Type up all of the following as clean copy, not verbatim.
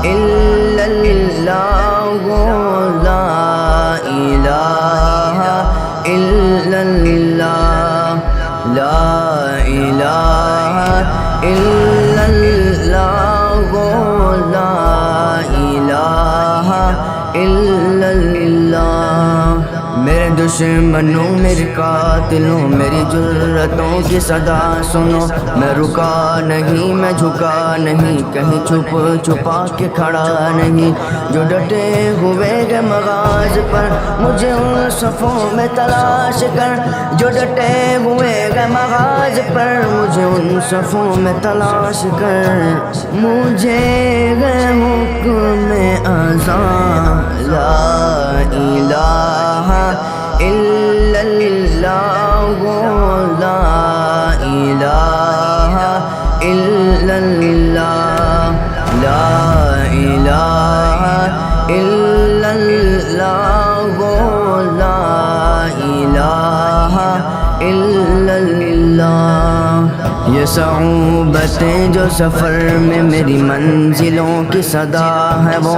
إلا الله لا إله إلا الله لا إله إلا الله لا إله إلا الله میرے دشمنوں میرے قاتلوں میری جرتوں کی صدا سنو، میں رکا نہیں میں جھکا نہیں، کہیں چھپ چھپا کے کھڑا نہیں، جو ڈٹے ہوئے گے مغاز پر مجھے ان صفوں میں تلاش کر، جو ڈٹے ہوئے گے مغاز پر مجھے ان صفوں میں تلاش کر، مجھے گے حکم اذاں لا الہ إلا الله لا إله إلا الله لا إله إلا الله لا إله إلا الله یہ صعوبتیں جو سفر میں میری منزلوں کی صدا ہے، وہ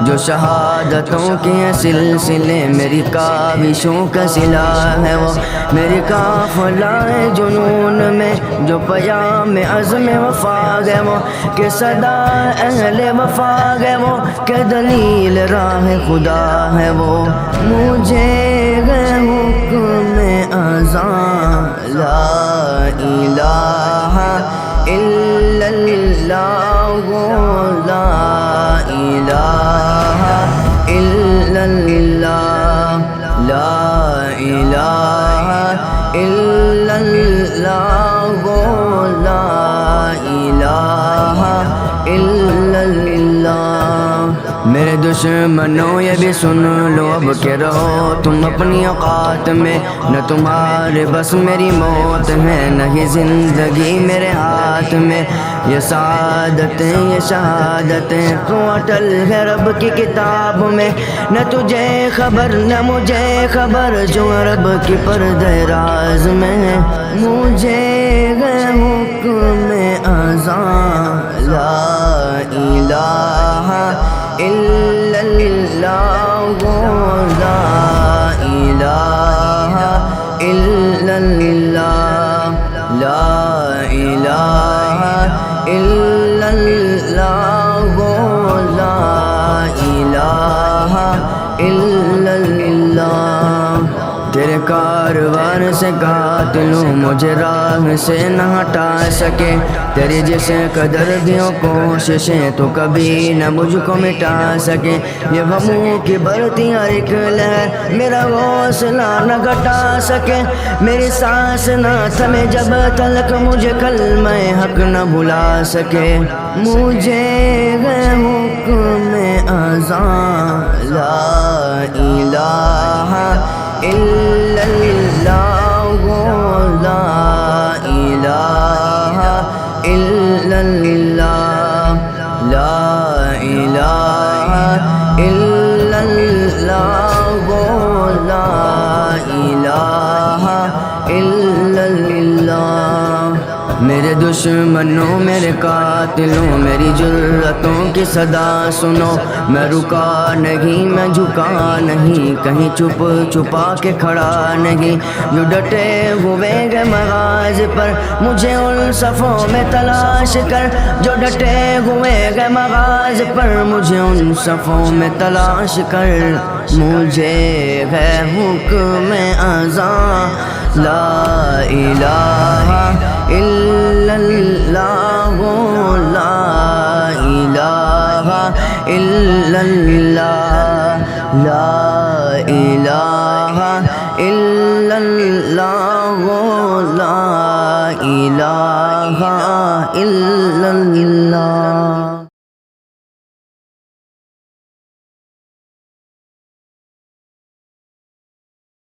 جو شہادتوں کے سلسلے میری کاوشوں کا صلہ ہے، وہ میری قافلہ جنون میں جو پیام عزم وفا ہے، وہ کہ صدا اہل وفا ہے، وہ کہ دلیل راہ خدا ہے، وہ مجھے ہے حکم اذاں لا الہ إلا الله لا إله إلا الله لا إله إلا الله لا إله إلا الله میرے دشمنوں یہ بھی سن لو اب کہ رہو تم اپنی اوقات میں، نہ تمہارے بس میری موت ہے، نہ ہی زندگی میرے ہاتھ میں، یہ سعادتیں یہ شہادتیں تو اٹل ہے رب کی کتاب میں، نہ تجھے خبر نہ مجھے خبر جو رب کی پردہ راز میں ہے، مجھے ہے حکم اذاں لا الہ إلا الله لا إله إلا الله لا إله إلا الله لا إله إلا الله تیرے کاروان سے قاتلوں مجھے راہ سے نہ ہٹا سکے، تیری جس قدر بھی ہو کوششیں تو کبھی نہ مجھ کو مٹا سکے، یہ غموں کی بڑھتی ہر ایک لہر میرا حوصلہ نہ گھٹا سکے، میری سانس نہ تھمے جب تلک مجھے کلمہ حق نہ بھلا سکے، مجھے ہے حکم اذاں لا الہ إلا الله لا إله إلا الله لا إله إلا الله لا إله إلا الله میرے دشمنوں میرے قاتلوں میری جرتوں کی صدا سنو، میں رکا نہیں میں جھکا نہیں، کہیں چھپ چھپا کے کھڑا نہیں، جو ڈٹے ہوئے گے مغاز پر مجھے ان صفوں میں تلاش کر، جو ڈٹے ہوئے گے مغاز پر مجھے ان صفوں میں تلاش کر، مجھے ہے حکم اذاں لا الہ إلا الله لا إله إلا الله لا إله إلا الله لا إله إلا الله